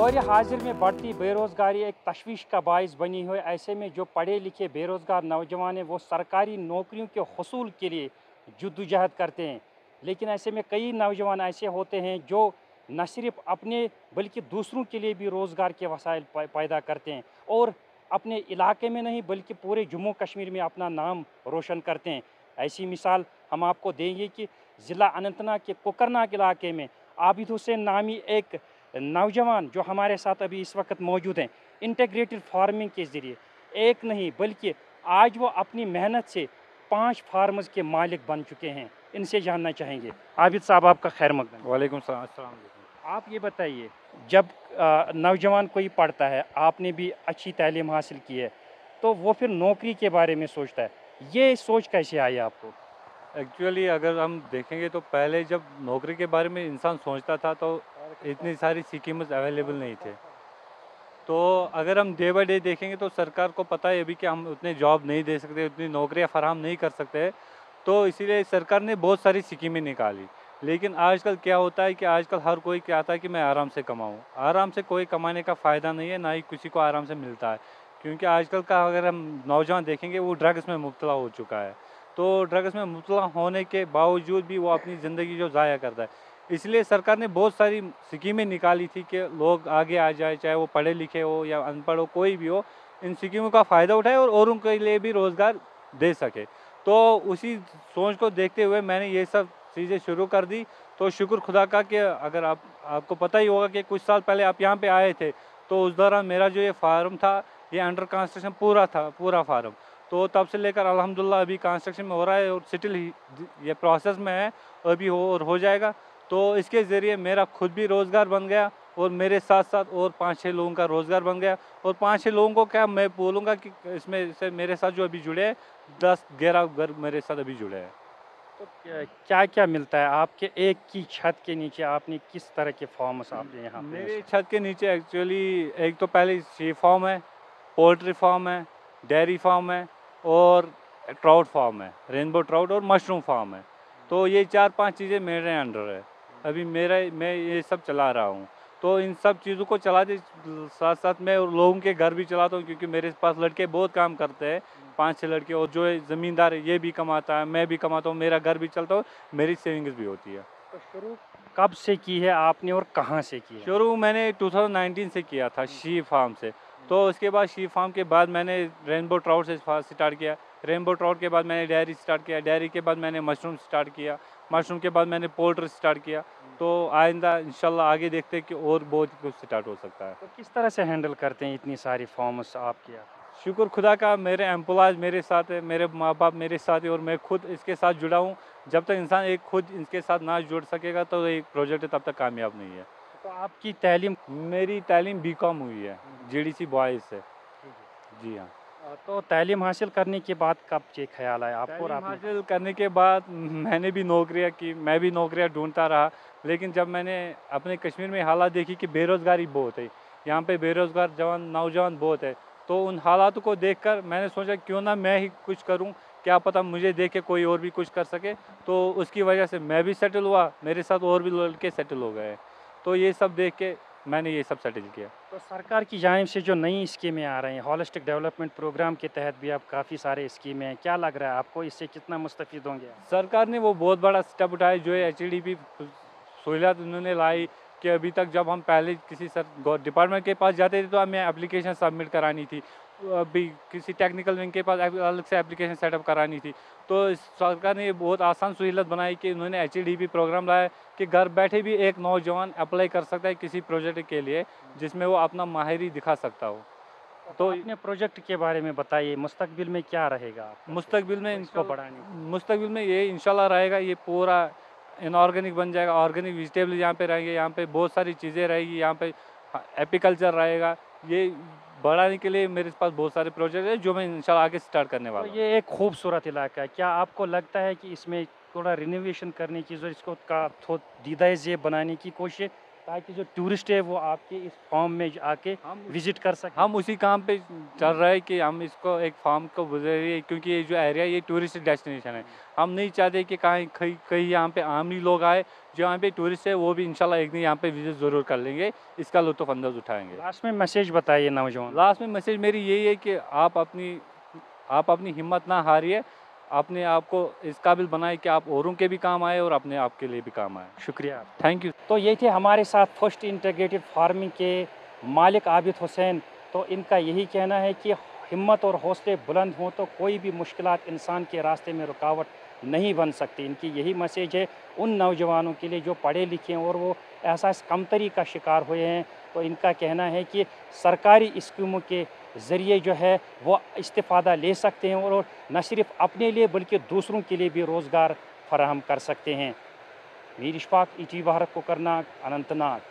दौर हाजिर में बढ़ती बेरोज़गारी एक तशवीश का बायस बनी हुई। ऐसे में जो पढ़े लिखे बेरोज़गार नौजवान हैं वो सरकारी नौकरियों के हसूल के लिए जद्दोजहद करते हैं, लेकिन ऐसे में कई नौजवान ऐसे होते हैं जो न सिर्फ अपने बल्कि दूसरों के लिए भी रोज़गार के वसाइल पैदा करते हैं और अपने इलाके में नहीं बल्कि पूरे जम्मू कश्मीर में अपना नाम रोशन करते हैं। ऐसी मिसाल हम आपको देंगे कि ज़िला अनंतनाग के कोकरनाग इलाके में आबिद हुसैन नामी एक नौजवान जो हमारे साथ अभी इस वक्त मौजूद हैं, इंटीग्रेटेड फार्मिंग के ज़रिए एक नहीं बल्कि आज वो अपनी मेहनत से 5 फार्मर्स के मालिक बन चुके हैं। इनसे जानना चाहेंगे। आबिद साहब, आपका खैर मकदम। वालेकुम सलाम, अस्सलाम वालेकुम। आप ये बताइए, जब नौजवान कोई पढ़ता है, आपने भी अच्छी तालीम हासिल की है, तो वो फिर नौकरी के बारे में सोचता है, ये सोच कैसे आई आपको? एक्चुअली अगर हम देखेंगे तो पहले जब नौकरी के बारे में इंसान सोचता था तो इतनी सारी स्कीम्स अवेलेबल नहीं थे। तो अगर हम डे बाय डे देखेंगे तो सरकार को पता है अभी कि हम उतने जॉब नहीं दे सकते, उतनी नौकरियां फराहम नहीं कर सकते, तो इसीलिए सरकार ने बहुत सारी स्कीमें निकाली। लेकिन आजकल क्या होता है कि आजकल हर कोई चाहता है कि मैं आराम से कमाऊँ। आराम से कोई कमाने का फ़ायदा नहीं है, ना ही किसी को आराम से मिलता है। क्योंकि आजकल का अगर हम नौजवान देखेंगे वो ड्रग्स में मुब्तला हो चुका है। तो ड्रग्स में मुब्तला होने के बावजूद भी वो अपनी ज़िंदगी जो ज़ाया करता है। इसलिए सरकार ने बहुत सारी स्कीमें निकाली थी कि लोग आगे आ जाए, चाहे वो पढ़े लिखे हो या अनपढ़ हो, कोई भी हो, इन स्कीमों का फ़ायदा उठाए और औरों के लिए भी रोज़गार दे सके। तो उसी सोच को देखते हुए मैंने ये सब चीज़ें शुरू कर दी। तो शुक्र खुदा का कि अगर आपको पता ही होगा कि कुछ साल पहले आप यहाँ पे आए थे, तो उस दौरान मेरा जो ये फार्म था, ये अंडर कंस्ट्रक्शन पूरा था, पूरा फार्म। तो तब से लेकर अल्हम्दुलिल्लाह अभी कंस्ट्रक्शन में हो रहा है और स्टिल ये प्रोसेस में है, अभी हो जाएगा। तो इसके ज़रिए मेरा खुद भी रोज़गार बन गया और मेरे साथ-साथ और 5-6 लोगों का रोज़गार बन गया। और 5-6 लोगों को क्या मैं बोलूँगा कि इसमें से मेरे साथ जो अभी जुड़े हैं, 10-11 घर मेरे साथ अभी जुड़े हैं। तो क्या-क्या मिलता है आपके एक की छत के नीचे? आपने किस तरह के फार्म्स आपने यहाँ पे मेरे इंस्टॉल? छत के नीचे एक्चुअली एक तो पहले शी फार्म है, पोल्ट्री फार्म है, डेयरी फार्म है और ट्राउट फार्म है, रेनबो ट्राउट और मशरूम फार्म है। तो ये 4-5 चीज़ें मेरे अंडर है। अभी मैं ये सब चला रहा हूँ। तो इन सब चीज़ों को चलाते साथ-साथ मैं और लोगों के घर भी चलाता हूँ, क्योंकि मेरे पास लड़के बहुत काम करते हैं, 5-6 लड़के, और जो है ज़मींदार है ये भी कमाता है, मैं भी कमाता हूँ, मेरा घर भी चलता है, मेरी सेविंग्स भी होती है। तो शुरू कब से की है आपने और कहाँ से की है? शुरू मैंने 2019 से किया था शी फार्म से। तो उसके बाद शी फार्म के बाद मैंने रेनबो ट्राउट से स्टार्ट किया। रेनबो ट्राउट के बाद मैंने डेयरी स्टार्ट किया। डेयरी के बाद मैंने मशरूम स्टार्ट किया। मशरूम के बाद मैंने पोल्ट्री स्टार्ट किया। तो आइंदा इंशाल्लाह आगे देखते हैं कि और बहुत कुछ स्टार्ट हो सकता है। तो किस तरह से हैंडल करते हैं इतनी सारी फार्म्स आपके यहाँ? शुक्र खुदा का, मेरे एम्प्लॉयज़ मेरे साथ है, मेरे माँ-बाप मेरे साथ है और मैं खुद इसके साथ जुड़ा हूँ। जब तक इंसान एक खुद इसके साथ ना जुड़ सकेगा तो ये प्रोजेक्ट तब तक कामयाब नहीं है। तो आपकी तालीम मेरी तालीम बीकॉम हुई है, जीडीसी बॉयज़ से। जी हाँ। तो तालीम हासिल करने के बाद कब ये ख़्याल आया आपको और तालीम आपने? हासिल करने के बाद मैंने भी नौकरियाँ की, मैं भी नौकरियाँ ढूँढता रहा। लेकिन जब मैंने अपने कश्मीर में हालात देखी कि बेरोज़गारी बहुत है, यहाँ पे बेरोज़गार नौजवान बहुत है, तो उन हालातों को देखकर मैंने सोचा क्यों ना मैं ही कुछ करूँ, क्या पता मुझे देख के कोई और भी कुछ कर सके। तो उसकी वजह से मैं भी सेटल हुआ, मेरे साथ और भी लड़के सेटल हो गए। तो ये सब देख के मैंने ये सब सेटल किया। तो सरकार की जानिब से जो नई स्कीमें आ रही हैं, होलिस्टिक डेवलपमेंट प्रोग्राम के तहत भी अब काफ़ी सारे स्कीमें हैं, क्या लग रहा है आपको इससे कितना मुस्तफ़ीद होंगे आप? सरकार ने वो बहुत बड़ा स्टेप उठाया, जो है एचडीपी सहूलियत उन्होंने लाई कि अभी तक जब हम पहले किसी डिपार्टमेंट के पास जाते थे तो हमें एप्लीकेशन सबमिट करानी थी। अभी किसी टेक्निकल विंग के पास अलग से एप्लीकेशन सेटअप करानी थी। तो सरकार ने ये बहुत आसान सहूलियत बनाई कि उन्होंने एचडीपी प्रोग्राम लाया कि घर बैठे भी एक नौजवान अप्लाई कर सकता है किसी प्रोजेक्ट के लिए, जिसमें वो अपना माहिरी दिखा सकता हो। तो तो अपने प्रोजेक्ट के बारे में बताइए, मुस्तकबिल में क्या रहेगा आपका फिर मुस्तकबिल में इसको बढ़ाने के लिए? मुस्तकबिल में ये इंशाल्लाह रहेगा, ये पूरा इनऑर्गेनिक बन जाएगा। ऑर्गेनिक वेजिटेबल यहाँ पे रहेंगे, यहाँ पे बहुत सारी चीज़ें रहेगी, यहाँ पे एपीकल्चर रहेगा। ये बढ़ाने के लिए मेरे पास बहुत सारे प्रोजेक्ट है जो मैं इंशाल्लाह आगे स्टार्ट करने तो वाला हूँ। ये एक खूबसूरत इलाका है, क्या आपको लगता है कि इसमें थोड़ा रिनोवेशन करने की ज़रूरत, इसको का थो दीदा ज़ेब बनाने की कोशिश ताकि जो टूरिस्ट है वो आपके इस फार्म में आके हम विजिट कर सकें। हम उसी काम पे चल रहा है कि हम इसको एक फार्म को गुजरिए, क्योंकि ये जो एरिया ये टूरिस्ट डेस्टिनेशन है। हम नहीं चाहते कि कहीं कहीं कहीं यहाँ पे आम ही लोग आए, जो यहाँ पे टूरिस्ट है वो भी इंशाल्लाह एक दिन यहाँ पे विजिट ज़रूर कर लेंगे, इसका लुत्फ़अंदोज़ उठाएंगे। लास्ट में मैसेज बताइए नौजवान। लास्ट में मैसेज मेरी यही है कि आप अपनी हिम्मत ना हारिए, अपने आप को इस काबिल बनाए कि आप औरों के भी काम आए और अपने आप के लिए भी काम आए। शुक्रिया। Thank you. तो ये थे हमारे साथ फर्स्ट इंटीग्रेटेड फार्मिंग के मालिक आबिद हुसैन। तो इनका यही कहना है कि हिम्मत और हौसले बुलंद हों तो कोई भी मुश्किलात इंसान के रास्ते में रुकावट नहीं बन सकती। इनकी यही मैसेज है उन नौजवानों के लिए जो पढ़े लिखे हैं और वो एहसास कमतरी का शिकार हुए हैं। तो इनका कहना है कि सरकारी स्कीमों के ज़रिए जो है वो इस्तिफ़ादा ले सकते हैं और न सिर्फ अपने लिए बल्कि दूसरों के लिए भी रोज़गार फराहम कर सकते हैं। मीर इशफाक, ETV भारत को करनाक, अनंतनाग।